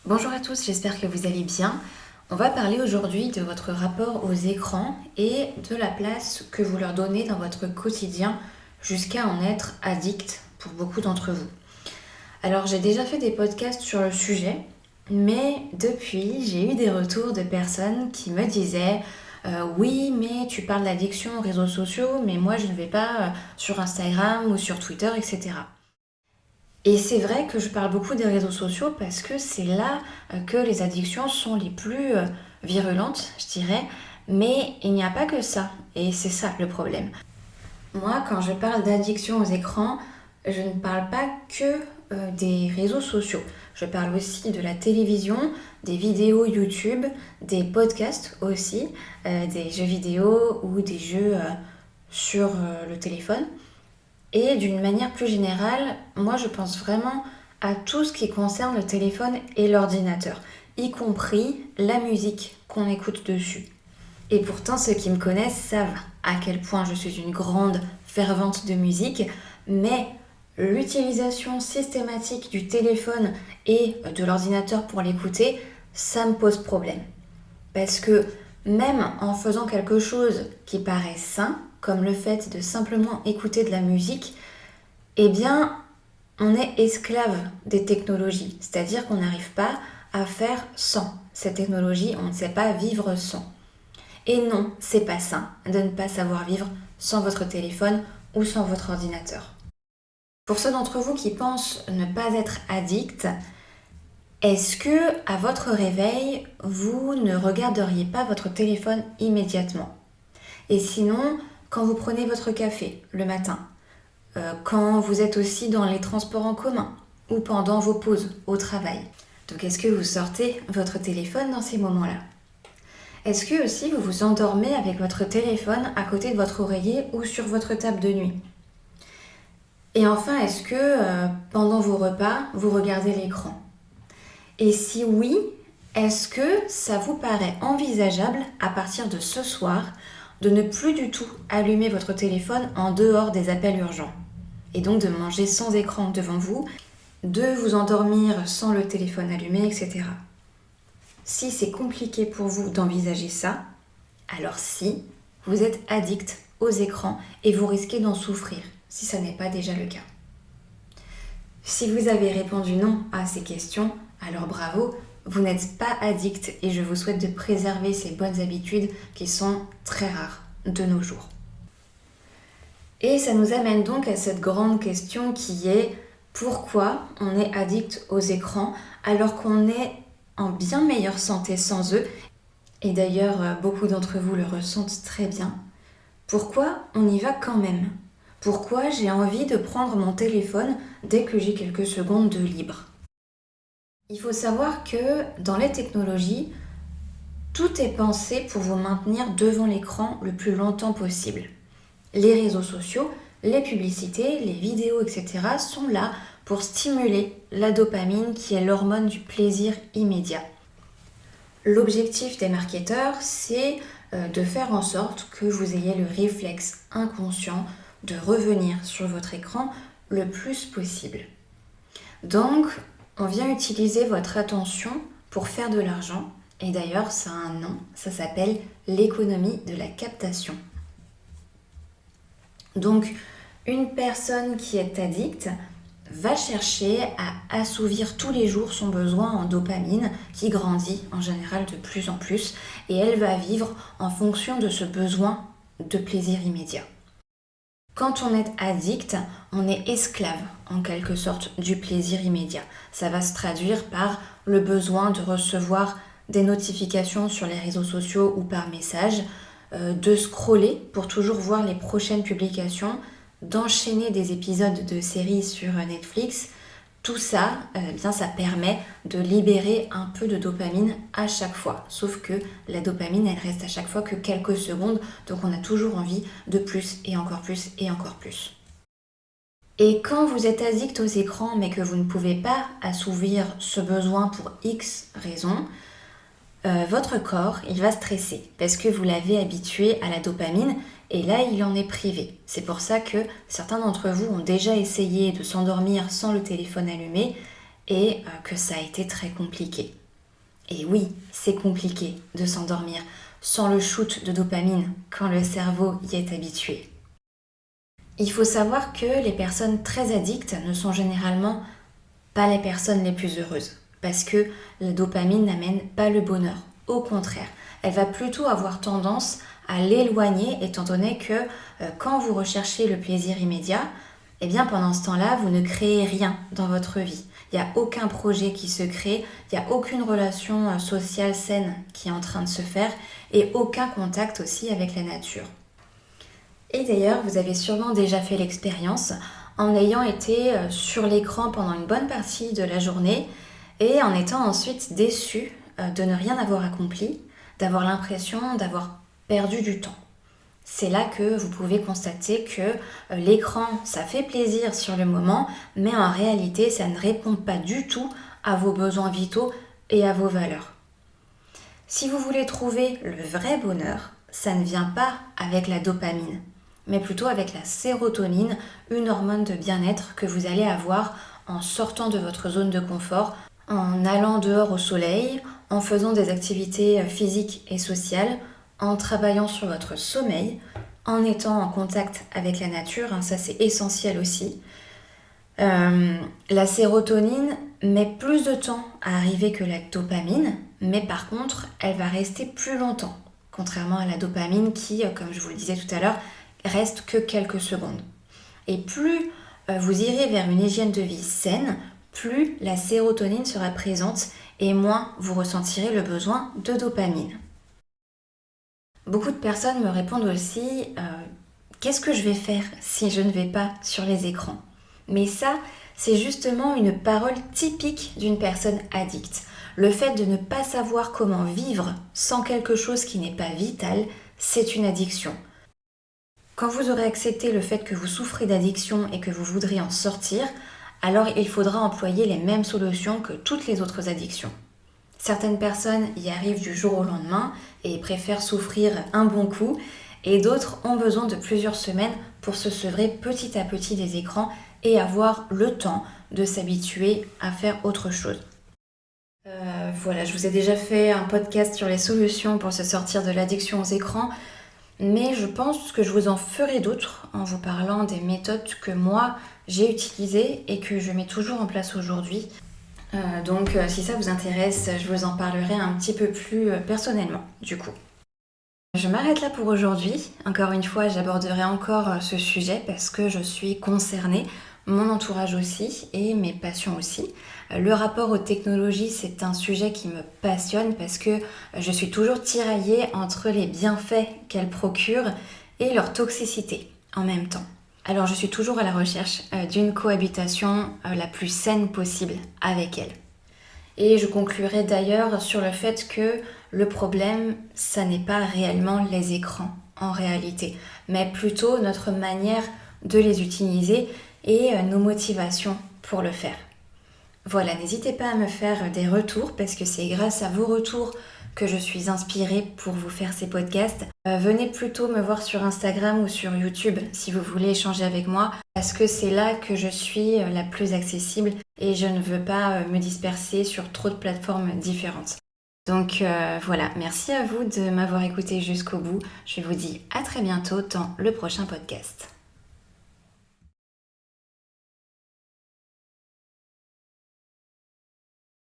Bonjour à tous, j'espère que vous allez bien. On va parler aujourd'hui de votre rapport aux écrans et de la place que vous leur donnez dans votre quotidien jusqu'à en être addict pour beaucoup d'entre vous. Alors j'ai déjà fait des podcasts sur le sujet, mais depuis j'ai eu des retours de personnes qui me disaient oui mais tu parles d'addiction aux réseaux sociaux, mais moi je ne vais pas sur Instagram ou sur Twitter, etc. Et c'est vrai que je parle beaucoup des réseaux sociaux parce que c'est là que les addictions sont les plus virulentes, je dirais. Mais il n'y a pas que ça, et c'est ça le problème. Moi, quand je parle d'addiction aux écrans, je ne parle pas que des réseaux sociaux. Je parle aussi de la télévision, des vidéos YouTube, des podcasts aussi, des jeux vidéo ou des jeux sur le téléphone. Et d'une manière plus générale, moi je pense vraiment à tout ce qui concerne le téléphone et l'ordinateur, y compris la musique qu'on écoute dessus. Et pourtant, ceux qui me connaissent savent à quel point je suis une grande fervente de musique, mais l'utilisation systématique du téléphone et de l'ordinateur pour l'écouter, ça me pose problème. Parce que même en faisant quelque chose qui paraît sain, comme le fait de simplement écouter de la musique, eh bien, on est esclave des technologies. C'est-à-dire qu'on n'arrive pas à faire sans cette technologie, on ne sait pas vivre sans. Et non, c'est pas sain de ne pas savoir vivre sans votre téléphone ou sans votre ordinateur. Pour ceux d'entre vous qui pensent ne pas être addicts, est-ce que, à votre réveil, vous ne regarderiez pas votre téléphone immédiatement ? Et sinon, quand vous prenez votre café le matin, quand vous êtes aussi dans les transports en commun ou pendant vos pauses au travail. Donc est-ce que vous sortez votre téléphone dans ces moments-là ? Est-ce que aussi vous vous endormez avec votre téléphone à côté de votre oreiller ou sur votre table de nuit ? Et enfin, est-ce que pendant vos repas, vous regardez l'écran ? Et si oui, est-ce que ça vous paraît envisageable à partir de ce soir de ne plus du tout allumer votre téléphone en dehors des appels urgents ? Et donc de manger sans écran devant vous, de vous endormir sans le téléphone allumé, etc. Si c'est compliqué pour vous d'envisager ça, alors si vous êtes addict aux écrans et vous risquez d'en souffrir, si ça n'est pas déjà le cas. Si vous avez répondu non à ces questions, alors bravo, vous n'êtes pas addict et je vous souhaite de préserver ces bonnes habitudes qui sont très rares de nos jours. Et ça nous amène donc à cette grande question qui est pourquoi on est addict aux écrans alors qu'on est en bien meilleure santé sans eux. Et d'ailleurs, beaucoup d'entre vous le ressentent très bien. Pourquoi on y va quand même ? Pourquoi j'ai envie de prendre mon téléphone dès que j'ai quelques secondes de libre ? Il faut savoir que dans les technologies, tout est pensé pour vous maintenir devant l'écran le plus longtemps possible. Les réseaux sociaux, les publicités, les vidéos, etc. sont là pour stimuler la dopamine qui est l'hormone du plaisir immédiat. L'objectif des marketeurs, c'est de faire en sorte que vous ayez le réflexe inconscient de revenir sur votre écran le plus possible. Donc, on vient utiliser votre attention pour faire de l'argent. Et d'ailleurs, ça a un nom, ça s'appelle l'économie de la captation. Donc, une personne qui est addicte va chercher à assouvir tous les jours son besoin en dopamine qui grandit en général de plus en plus et elle va vivre en fonction de ce besoin de plaisir immédiat. Quand on est addict, on est esclave en quelque sorte du plaisir immédiat. Ça va se traduire par le besoin de recevoir des notifications sur les réseaux sociaux ou par message, de scroller pour toujours voir les prochaines publications, d'enchaîner des épisodes de séries sur Netflix. Tout ça, bien, ça permet de libérer un peu de dopamine à chaque fois. Sauf que la dopamine, elle reste à chaque fois que quelques secondes, donc on a toujours envie de plus et encore plus et encore plus. Et quand vous êtes addict aux écrans mais que vous ne pouvez pas assouvir ce besoin pour X raisons, votre corps, il va stresser parce que vous l'avez habitué à la dopamine et là, il en est privé. C'est pour ça que certains d'entre vous ont déjà essayé de s'endormir sans le téléphone allumé et que ça a été très compliqué. Et oui, c'est compliqué de s'endormir sans le shoot de dopamine quand le cerveau y est habitué. Il faut savoir que les personnes très addictes ne sont généralement pas les personnes les plus heureuses parce que la dopamine n'amène pas le bonheur. Au contraire, elle va plutôt avoir tendance à l'éloigner étant donné que quand vous recherchez le plaisir immédiat, eh bien pendant ce temps-là, vous ne créez rien dans votre vie. Il n'y a aucun projet qui se crée, il n'y a aucune relation sociale saine qui est en train de se faire et aucun contact aussi avec la nature. Et d'ailleurs, vous avez sûrement déjà fait l'expérience en ayant été sur l'écran pendant une bonne partie de la journée et en étant ensuite déçu de ne rien avoir accompli, d'avoir l'impression d'avoir perdu du temps. C'est là que vous pouvez constater que l'écran, ça fait plaisir sur le moment, mais en réalité, ça ne répond pas du tout à vos besoins vitaux et à vos valeurs. Si vous voulez trouver le vrai bonheur, ça ne vient pas avec la dopamine, mais plutôt avec la sérotonine, une hormone de bien-être que vous allez avoir en sortant de votre zone de confort, en allant dehors au soleil, en faisant des activités physiques et sociales, en travaillant sur votre sommeil, en étant en contact avec la nature, ça c'est essentiel aussi. La sérotonine met plus de temps à arriver que la dopamine, mais par contre, elle va rester plus longtemps, contrairement à la dopamine qui, comme je vous le disais tout à l'heure, reste que quelques secondes. Et plus vous irez vers une hygiène de vie saine, plus la sérotonine sera présente et moins vous ressentirez le besoin de dopamine. Beaucoup de personnes me répondent aussi qu'est-ce que je vais faire si je ne vais pas sur les écrans ? Mais ça, c'est justement une parole typique d'une personne addicte. Le fait de ne pas savoir comment vivre sans quelque chose qui n'est pas vital, c'est une addiction. Quand vous aurez accepté le fait que vous souffrez d'addiction et que vous voudrez en sortir, alors il faudra employer les mêmes solutions que toutes les autres addictions. Certaines personnes y arrivent du jour au lendemain et préfèrent souffrir un bon coup, et d'autres ont besoin de plusieurs semaines pour se sevrer petit à petit des écrans et avoir le temps de s'habituer à faire autre chose. Voilà, je vous ai déjà fait un podcast sur les solutions pour se sortir de l'addiction aux écrans, mais je pense que je vous en ferai d'autres en vous parlant des méthodes que moi j'ai utilisées et que je mets toujours en place aujourd'hui. Donc si ça vous intéresse, je vous en parlerai un petit peu plus personnellement du coup. Je m'arrête là pour aujourd'hui. Encore une fois, j'aborderai encore ce sujet parce que je suis concernée, mon entourage aussi et mes passions aussi. Le rapport aux technologies, c'est un sujet qui me passionne parce que je suis toujours tiraillée entre les bienfaits qu'elles procurent et leur toxicité en même temps. Alors je suis toujours à la recherche d'une cohabitation la plus saine possible avec elles. Et je conclurai d'ailleurs sur le fait que le problème, ça n'est pas réellement les écrans en réalité, mais plutôt notre manière de les utiliser et nos motivations pour le faire. Voilà, n'hésitez pas à me faire des retours parce que c'est grâce à vos retours que je suis inspirée pour vous faire ces podcasts. Venez plutôt me voir sur Instagram ou sur YouTube si vous voulez échanger avec moi parce que c'est là que je suis la plus accessible et je ne veux pas me disperser sur trop de plateformes différentes. Donc voilà, merci à vous de m'avoir écouté jusqu'au bout. Je vous dis à très bientôt dans le prochain podcast.